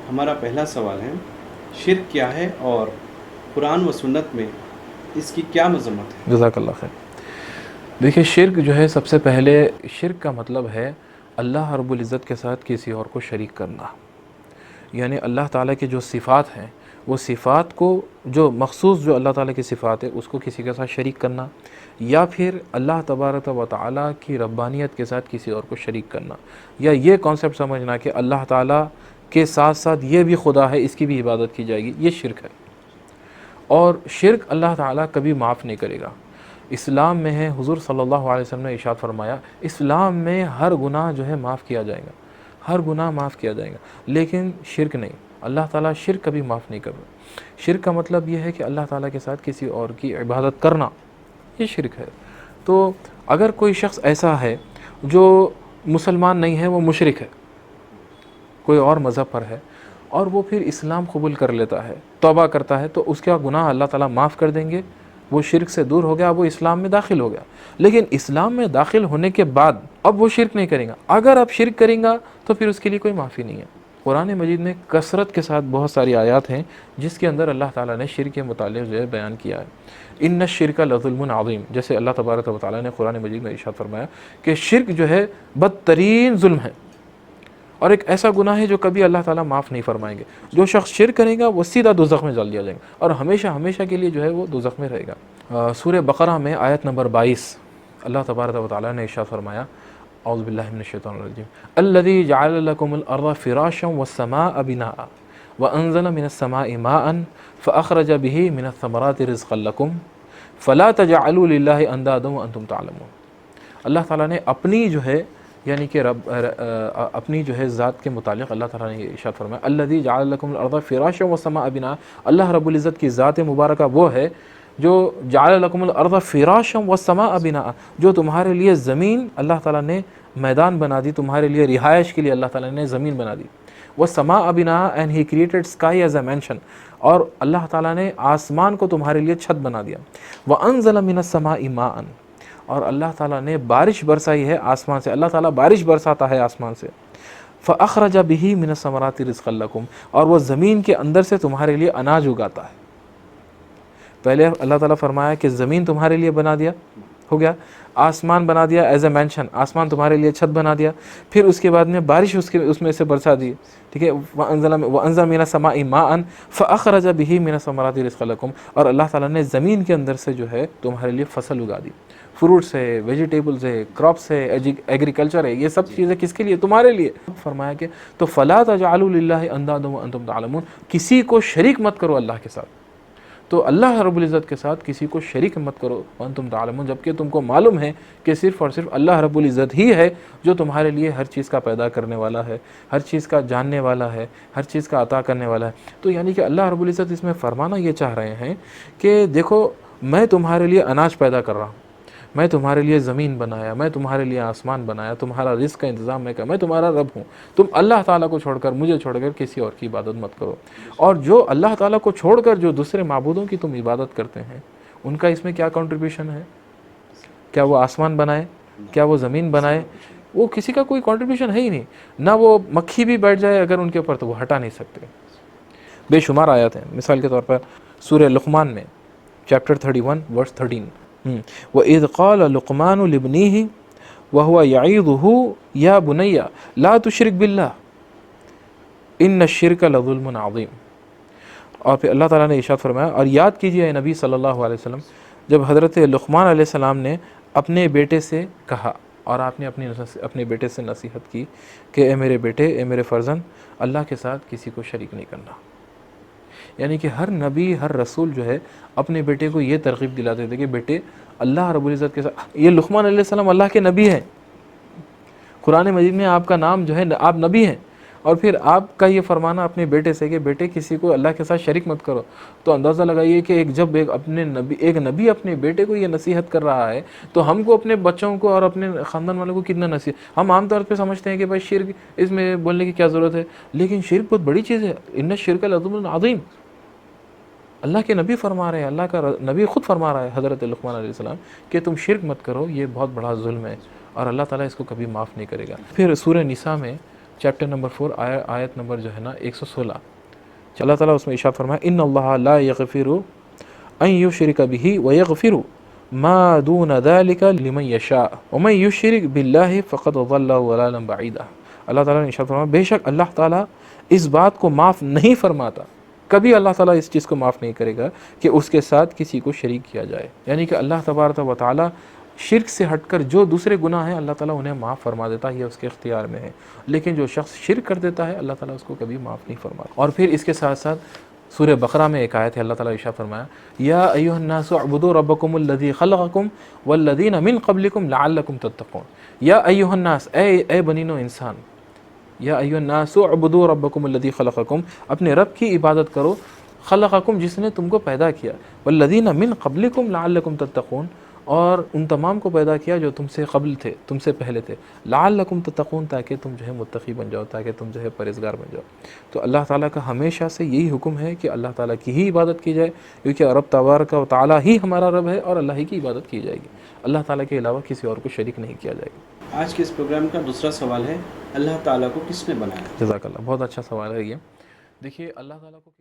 ہمارا پہلا سوال ہے، شرک کیا ہے اور قرآن و سنت میں اس کی کیا مذمت ہے؟ جزاک اللہ خیر۔ دیکھیے، شرک جو ہے، سب سے پہلے شرک کا مطلب ہے اللہ رب العزت کے ساتھ کسی اور کو شریک کرنا۔ یعنی اللہ تعالیٰ کی جو صفات ہیں، وہ صفات کو جو مخصوص جو اللہ تعالیٰ کی صفات ہے اس کو کسی کے ساتھ شریک کرنا، یا پھر اللہ تبارک و تعالیٰ کی ربانیت کے ساتھ کسی اور کو شریک کرنا، یا یہ کانسیپٹ سمجھنا کہ اللہ تعالیٰ کے ساتھ ساتھ یہ بھی خدا ہے، اس کی بھی عبادت کی جائے گی، یہ شرک ہے۔ اور شرک اللہ تعالیٰ کبھی معاف نہیں کرے گا۔ اسلام میں ہے، حضور صلی اللہ علیہ وسلم نے ارشاد فرمایا، اسلام میں ہر گناہ جو ہے معاف کیا جائے گا، ہر گناہ معاف کیا جائے گا، لیکن شرک نہیں۔ اللہ تعالیٰ شرک کبھی معاف نہیں کرے۔ شرک کا مطلب یہ ہے کہ اللہ تعالیٰ کے ساتھ کسی اور کی عبادت کرنا، یہ شرک ہے۔ تو اگر کوئی شخص ایسا ہے جو مسلمان نہیں ہے، وہ مشرک ہے، کوئی اور مذہب پر ہے، اور وہ پھر اسلام قبول کر لیتا ہے، توبہ کرتا ہے، تو اس کا گناہ اللہ تعالیٰ معاف کر دیں گے، وہ شرک سے دور ہو گیا، وہ اسلام میں داخل ہو گیا۔ لیکن اسلام میں داخل ہونے کے بعد اب وہ شرک نہیں کرے گا۔ اگر اب شرک کریں گا تو پھر اس کے لیے کوئی معافی نہیں ہے۔ قرآن مجید میں کثرت کے ساتھ بہت ساری آیات ہیں جس کے اندر اللہ تعالیٰ نے شرک کے متعلق جو ہے بیان کیا ہے۔ ان الشرک لظلم عظیم، جیسے اللہ تبارک و تعالیٰ نے قرآن مجید میں ارشاد فرمایا کہ شرک جو ہے بدترین ظلم ہے، اور ایک ایسا گناہ ہے جو کبھی اللہ تعالیٰ معاف نہیں فرمائیں گے۔ جو شخص شرک کرے گا وہ سیدھا دوزخ میں ڈال دیا جائے گا، اور ہمیشہ ہمیشہ کے لیے جو ہے وہ دوزخ میں رہے گا۔ سورہ بقرہ میں آیت نمبر 22 اللہ تبارک و تعالیٰ نے ارشاد فرمایا، اعوذ باللہ من الشیطان الرجیم، الذی جعل لکم الارض فراشا والسماء بناء وانزل من السماء ماء فاخرج به من الثمرات رزقا لکم فلا تجعلوا للہ اندادا وانتم تعلمون۔ اللہ تعالیٰ نے اپنی جو ہے، یعنی کہ اپنی جو ہے ذات کے متعلق اللہ تعالیٰ نے یہ ارشاد فرمایا، الذی جعل لکم الارض فراشا والسماء بناء۔ اللہ رب العزت کی ذات مبارکہ وہ ہے جو جعل لکم الارض فراشا والسماء بناء، جو تمہارے لیے زمین اللہ تعالیٰ نے میدان بنا دی، تمہارے لیے رہائش کے لیے اللہ تعالیٰ نے زمین بنا دی۔ والسماء بناء and he created sky as a mention, اور اللہ تعالیٰ نے آسمان کو تمہارے لیے چھت بنا دیا۔ وانزل من السماء ماء، اور اللہ تعالیٰ نے بارش برسائی ہے آسمان سے، اللہ تعالیٰ بارش برساتا ہے آسمان سے۔ فَأَخْرَجَ بِهِ مِنَ الثَّمَرَاتِ رِزْقًا لَكُمْ، اور وہ زمین کے اندر سے تمہارے لیے اناج اگاتا ہے۔ پہلے اللہ تعالیٰ فرمایا کہ زمین تمہارے لیے بنا دیا، ہو گیا، آسمان بنا دیا ایز اے مینشن، آسمان تمہارے لیے چھت بنا دیا، پھر اس کے بعد میں بارش اس میں سے برسا دی، ٹھیک ہے، وَأَنزَلَ مِنَ السَّمَاءِ مَاءً فَأَخْرَجَ بِهِ مِنَ الثَّمَرَاتِ رِزْقًا لَكُمْ، اور اللہ تعالیٰ نے زمین کے اندر سے جو ہے تمہارے لیے فصل اگا دی، فروٹس ہے، ویجیٹیبلز ہے، کراپس ہے، ایگریکلچر ہے، یہ سب چیزیں کس کے لیے؟ تمہارے لیے۔ فرمایا کہ تو فَلَا تَجْعَلُوا لِلَّهِ أَنْدَادًا وَأَنْتُمْ تَعْلَمُونَ، کسی کو شریک مت کرو اللہ کے ساتھ، تو اللہ رب العزت کے ساتھ کسی کو شریک مت کرو وانتم تعلمون، جبکہ تم کو معلوم ہے کہ صرف اور صرف اللہ رب العزت ہی ہے جو تمہارے لیے ہر چیز کا پیدا کرنے والا ہے، ہر چیز کا جاننے والا ہے، ہر چیز کا عطا کرنے والا ہے۔ تو یعنی کہ اللہ رب العزت اس میں فرمانا یہ چاہ رہے ہیں کہ دیکھو، میں تمہارے لیے اناج پیدا کر رہا ہوں، میں تمہارے لیے زمین بنایا، میں تمہارے لیے آسمان بنایا، تمہارا رزق کا انتظام میں تمہارا رب ہوں۔ تم اللہ تعالیٰ کو چھوڑ کر، مجھے چھوڑ کر کسی اور کی عبادت مت کرو۔ اور جو اللہ تعالیٰ کو چھوڑ کر جو دوسرے معبودوں کی تم عبادت کرتے ہیں، ان کا اس میں کیا کنٹریبیوشن ہے؟ کیا وہ آسمان بنائے؟ کیا وہ زمین بنائے؟ وہ کسی کا کوئی کنٹریبیوشن ہے ہی نہیں۔ نہ وہ مکھی بھی بیٹھ جائے اگر ان کے اوپر تو وہ ہٹا نہیں سکتے۔ بے شمار آیات ہیں، مثال کے طور پر سورہ لقمان میں چیپٹر 31 ورس 13، وَإِذْ قَالَ لُقْمَانُ لِابْنِهِ وَهُوَ يَعِظُهُ يَا بُنَيَّ لَا تُشْرِكْ بِاللَّهِ إِنَّ الشِّرْكَ لَظُلْمٌ عَظِيمٌ۔ اور پھر اللہ تعالیٰ نے ارشاد فرمایا، اور یاد کیجئے اے نبی صلی اللہ علیہ وسلم، جب حضرت لقمان علیہ السلام نے اپنے بیٹے سے کہا، اور آپ نے اپنے بیٹے سے نصیحت کی کہ اے میرے بیٹے، اے میرے فرزند، اللہ کے ساتھ کسی کو شریک نہیں کرنا۔ یعنی کہ ہر نبی، ہر رسول جو ہے اپنے بیٹے کو یہ ترغیب دلاتے تھے کہ بیٹے اللہ رب العزت کے ساتھ، یہ لقمان علیہ السلام اللہ کے نبی ہیں، قرآن مجید میں آپ کا نام جو ہے، آپ نبی ہیں، اور پھر آپ کا یہ فرمانا اپنے بیٹے سے کہ بیٹے کسی کو اللہ کے ساتھ شریک مت کرو۔ تو اندازہ لگائیے کہ جب ایک نبی اپنے بیٹے کو یہ نصیحت کر رہا ہے، تو ہم کو اپنے بچوں کو اور اپنے خاندان والوں کو کتنا نصیحت۔ ہم عام طور پہ سمجھتے ہیں کہ بھائی شرک، اس میں بولنے کی کیا ضرورت ہے، لیکن شرک بہت بڑی چیز ہے۔ ان الشرک لظلم عظیم، اللہ کے نبی فرما رہے ہیں، اللہ کا نبی خود فرما رہا ہے حضرت لقمان علیہ السلام کہ تم شرک مت کرو، یہ بہت بڑا ظلم ہے، اور اللہ تعالیٰ اس کو کبھی معاف نہیں کرے گا۔ پھر سورہ نساء میں چیپٹر نمبر 4 آیت نمبر جو ہے نا 116. اللہ تعالیٰ اس میں ارشاد فرمایا ان اللہ لا یغفر ان یشرک بہ ویغفر ما دون ذلک لمن یشاء ومن یشرک باللہ فقد ضل ضلالا بعیدا. اللہ تعالیٰ نے ارشاد فرمایا بے شک اللہ تعالیٰ اس بات کو معاف نہیں فرماتا، کبھی اللہ تعالیٰ اس چیز کو معاف نہیں کرے گا کہ اس کے ساتھ کسی کو شریک کیا جائے. یعنی کہ اللہ تبارک و تعالیٰ شرک سے ہٹ کر جو دوسرے گناہ ہیں اللہ تعالیٰ انہیں معاف فرما دیتا ہے، یہ اس کے اختیار میں ہے. لیکن جو شخص شرک کر دیتا ہے اللہ تعالیٰ اس کو کبھی معاف نہیں فرماتا. اور پھر اس کے ساتھ ساتھ سورہ بقرہ میں ایک آیت ہے، اللہ تعالیٰ ارشاد فرمایا یا ایھا الناس اعبدوا ربکم الذی خلقکم والذین من قبلکم لعلکم تتقون. یا ایھا الناس، اے بنین و انسان، یا ایھا الناس اعبدوا ربکم الذی خلقکم، اپنے رب کی عبادت کرو، خلقکم جس نے تم کو پیدا کیا، والذین من قبلکم لعلکم تتقون، اور ان تمام کو پیدا کیا جو تم سے قبل تھے، تم سے پہلے تھے، لعلکم تتقون تاکہ تم جو ہے متقی بن جاؤ، تاکہ تم جو ہے پرہیزگار بن جاؤ. تو اللہ تعالیٰ کا ہمیشہ سے یہی حکم ہے کہ اللہ تعالیٰ کی ہی عبادت کی جائے، کیونکہ رب تبارک و تعالیٰ ہی ہمارا رب ہے اور اللہ ہی کی عبادت کی جائے گی، اللہ تعالیٰ کے علاوہ کسی اور کو شریک نہیں کیا جائے گا. آج کے اس پروگرام کا دوسرا سوال ہے اللہ تعالیٰ کو کس نے بنایا؟ جزاک اللہ، بہت اچھا سوال ہے یہ. دیکھیے اللہ تعالیٰ کو